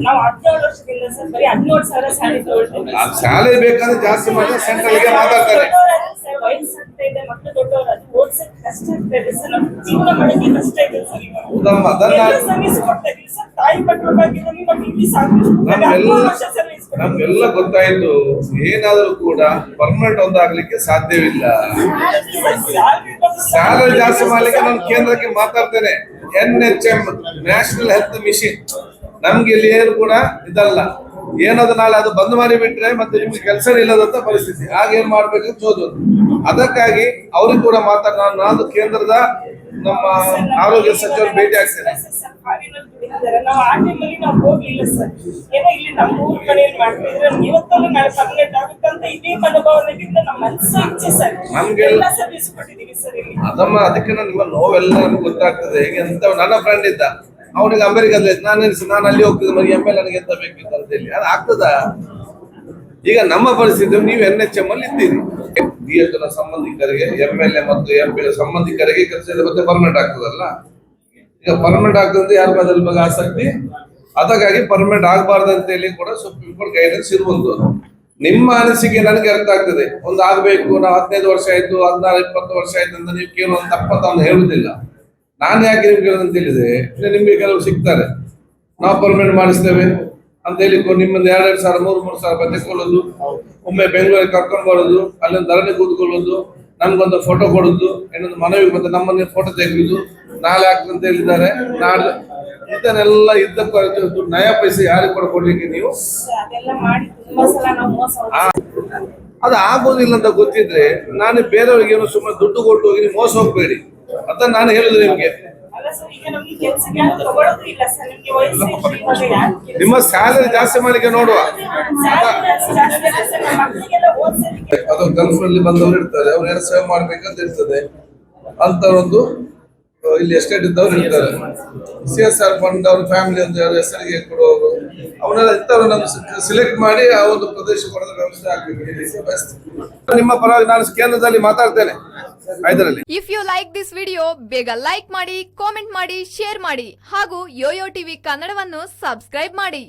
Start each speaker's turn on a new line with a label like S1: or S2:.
S1: ನಾವು 17 ವರ್ಷದಿಂದ ಸರ್ ಬರೀ 17,000 ಸ್ಯಾಲರಿ ತಗೊಳ್ತೇವೆ.
S2: ಸ್ಯಾಲರಿ ಬೇಕಾದ್ರೆ ಜಾಸ್ತಿ ಮಾಡಿ ಸೆಂಟ್ರಲ್ಗೆ ಮಾತಾಡ್ತಾರೆ.
S1: ವಯಸ್ಸಾಗ್ತಾ ಇದೆ, ಮಕ್ಕಳು ದೊಡ್ಡವರಾದ್ರು ಓದ್ಸಕ್ ಕಷ್ಟ ಆಗ್ತಾ ಇದೆ ಸರ್, ನಮ್ಮ ಜೀವನ ಮಾಡೋಕೆ ಕಷ್ಟ ಇದೆ ಸರ್.
S2: ಹೌದಮ್ಮ, ಅದನ್ನ
S1: ಸರ್ವಿಸ್ ಕೊಡ್ತಾ ಇದೀವಿ ಸರ್, ತಾಯಿ ಮಕ್ಕಳ ಬಗ್ಗೆ ನಮ್ಗೆ ಇಂಗ್ಲಿಷ್
S2: ನಮ್ಗೆಲ್ಲ ಗೊತ್ತಾಯ್ತು. ಏನಾದ್ರೂ ಕೂಡ ಪರ್ಮನೆಂಟ್ ಒಂದಾಗ್ಲಿಕ್ಕೆ ಸಾಧ್ಯವಿಲ್ಲ. ಸ್ಯಾಲರಿ ಜಾಸ್ತಿ ಮಾಡ್ಲಿಕ್ಕೆ ನಾನು ಕೇಂದ್ರಕ್ಕೆ ಮಾತಾಡ್ತೇನೆ. NHM ನ್ಯಾಷನಲ್ ಹೆಲ್ತ್ ಮಿಷನ್ ನಮ್ಗೆ ಇಲ್ಲಿ ಏನು ಕೂಡ ಇದಲ್ಲ. ಏನಾದ್ರು ನಾಳೆ ಅದು ಬಂದ್ ಮಾಡಿ ಬಿಟ್ರೆ ಮತ್ತೆ ನಿಮ್ಗೆ ಕೆಲಸ ಇಲ್ಲದಂತ ಪರಿಸ್ಥಿತಿ. ಆಗ ಏನ್ ಮಾಡ್ಬೇಕು ಚೋದು. ಅದಕ್ಕಾಗಿ ಅವ್ರಿಗೆ ಕೂಡ ನಾನು ಕೇಂದ್ರದ ನಮ್ಮ ಆರೋಗ್ಯ ಸಚಿವರು ಭೇಟಿ ಆಗ್ತೇನೆ.
S1: ನಾವು ಆ ಟೈಮಲ್ಲಿ ನಾವು ಹೋಗ್ಲಿಲ್ಲ ಸರ್. ಏನೋ ಇಲ್ಲಿ ನಮ್ಮ ಊರ್ ಕಡೆಯಲ್ಲಿ ಮಾಡ್ತಿದ್ರೆ ಇವತ್ತಲ್ಲ ನಾಳೆ ಪರ್ಮನೆಂಟ್ ಆಗುತ್ತೆ ಅಂತ ಇದೇ ಮನೋಭಾವನೆಯಿಂದ ನಮ್ಮ ಮನಸ್ಸು ಇಚ್ಛೆ ಸರ್. ನಮ್ಗೆಲ್ಲ ಸರ್ವಿಸ್ ಕೊಟ್ಟಿದ್ದೀವಿ ಸರ್ ಇಲ್ಲಿ.
S2: ಅದಮ್ಮ ಅದಕ್ಕೆ ನಿಮ್ಮ ನೋವೆಲ್ಲ ನಮ್ಗೆ ಗೊತ್ತಾಗ್ತದೆ. ಹೇಗೆ ಅಂತ ನನ್ನ ಫ್ರೆಂಡ್ ಇದ್ದ, ಅವನಿಗೆ ಅಮೆರಿಕದಲ್ಲಿ ನಾನು ಅಲ್ಲಿ ಹೋಗ್ತಿದ್ದೆ, ಮರಿ ML ನನಗೆ ಎಂತ ಬೇಕಿತ್ತು ಅಂತ ಹೇಳಿ. ಅದು ಆಗ್ತದ? ಈಗ ನಮ್ಮ ಪರಿಸ್ಥಿತಿ, ನೀವು NHM ಅಲ್ಲಿ ಇದ್ದೀರಿ. DH ನ ಸಂಬಂಧಿಕರಿಗೆ, MLA ಮತ್ತು MP ಸಂಬಂಧಿಕರಿಗೆ ಕೆಲಸ ಮತ್ತೆ ಪರ್ಮನೆಂಟ್ ಆಗ್ತದಲ್ಲ. ಈಗ ಪರ್ಮನೆಂಟ್ ಆಗ್ತದೆ, ಯಾರಿಗೂ ಅದ್ರ ಬಗ್ಗೆ ಆಸಕ್ತಿ. ಅದಕ್ಕಾಗಿ ಪರ್ಮನೆಂಟ್ ಆಗಬಾರ್ದು ಅಂತ ಹೇಳಿ ಕೂಡ ಸುಪ್ರೀಂ ಕೋರ್ಟ್ ಗೈಡೆನ್ಸ್ ಇರುವುದು. ನಿಮ್ಮ ಅನಿಸಿಕೆ ನನಗೆ ಅರ್ಥ ಆಗ್ತದೆ. ಒಂದು ಆಗ್ಬೇಕು, ನಾವು 15 ವರ್ಷ ಆಯ್ತು, 16-20 ವರ್ಷ ಆಯ್ತು ಅಂತ ನೀವು ಕೇಳುವಂತ ತಪ್ಪನ್ನು ಹೇಳುದಿಲ್ಲ. ನಾನು ಯಾಕೆ ನಿಮ್ಗೆ ಕೇಳೋದಂತ ಹೇಳಿದ್ರೆ, ನಿಮ್ಗೆ ಕೆಲವರು ಸಿಗ್ತಾರೆ, ನಾವು ಪರ್ಮನೆಂಟ್ ಮಾಡಿಸ್ತೇವೆ ಅಂತ ಹೇಳಿ ನಿಮ್ಮನ್ನು 2-2 ಸಾವಿರ 3-3 ಸಾವಿರ ತೆಕ್ಕೊಳ್ಳೋದು, ಒಮ್ಮೆ ಬೆಂಗಳೂರಿಗೆ ಕರ್ಕೊಂಡು ಬರೋದು, ಅಲ್ಲೊಂದು ಧರಣಿ ಕೂತ್ಕೊಳ್ಳೋದು, ನಮ್ಗೊಂದು ಫೋಟೋ ಕೊಡೋದು, ಇನ್ನೊಂದು ಮನವಿ ಮತ್ತೆ ನಮ್ಮನ್ನೇ ಫೋಟೋ ತೆಗೆದು ನಾಳೆ ಆಗ್ತಂತ ಹೇಳಿದ್ದಾರೆ, ನಾಳೆ ಇದನ್ನೆಲ್ಲ ಇದ್ದಕ್ಕೂ ನಯಾ ಪೈಸೆ ಯಾರಿಗೆ ಕೂಡ ಕೊಡ್ಲಿಕ್ಕೆ ನೀವು ಅದು ಆಗೋದಿಲ್ಲ ಅಂತ ಗೊತ್ತಿದ್ರೆ ನಾನು ಬೇರೆಯವ್ರಿಗೆ ಏನು ಸುಮ್ಮನೆ ದುಡ್ಡು ಕೊಟ್ಟು ಹೋಗಿ ನೀವು ಮೋಸ ಹೋಗ್ಬೇಡಿ ಅಂತ ನಾನು ಹೇಳುದು ನಿಮ್ಗೆ. ನಿಮ್ಮ ಸ್ಯಾಲರಿ ಜಾಸ್ತಿ ಮಾಡಲಿಕ್ಕೆ ನೋಡುವ. ಅದು ಗಲ್ಫ್ ನಲ್ಲಿ ಬಂದವರು ಇರ್ತಾರೆ, ಅವ್ರು ಏನೋ ಸೇವೆ ಮಾಡ್ಬೇಕಂತ ಇರ್ತದೆ ಅಂತ ಒಂದು ಇಲ್ಲಿ ಎಸ್ಟೇಟ್ ಇದ್ದವ್ರು ಇರ್ತಾರೆ. CSR ಫಂಡ್ ಅವ್ರ ಫ್ಯಾಮಿಲಿ ಅಂತ ಹೆಸರಿಗೆ ಕೊಡುವವರು, ಅವನ್ನೆಲ್ಲ ಇಂಥವ್ರು ನಮ್ಗೆ ಸಿಲೆಕ್ಟ್ ಮಾಡಿ ಆ ಒಂದು ಪ್ರದೇಶ ಕೊಡೋದ್ರ ವ್ಯವಸ್ಥೆ ಆಗ್ಬೇಕು. ನಿಮ್ಮ ಪರವಾಗಿ ನಾನು ಕೇಂದ್ರದಲ್ಲಿ ಮಾತಾಡ್ತೇನೆ.
S3: If you like this video ಬೇಗ ಲೈಕ್ ಮಾಡಿ, ಕಾಮೆಂಟ್ ಮಾಡಿ, ಶೇರ್ ಮಾಡಿ ಹಾಗೂ ಯೋಯೋ ಟಿವಿ ಕನ್ನಡವನ್ನು ಸಬ್ಸ್ಕ್ರೈಬ್ ಮಾಡಿ.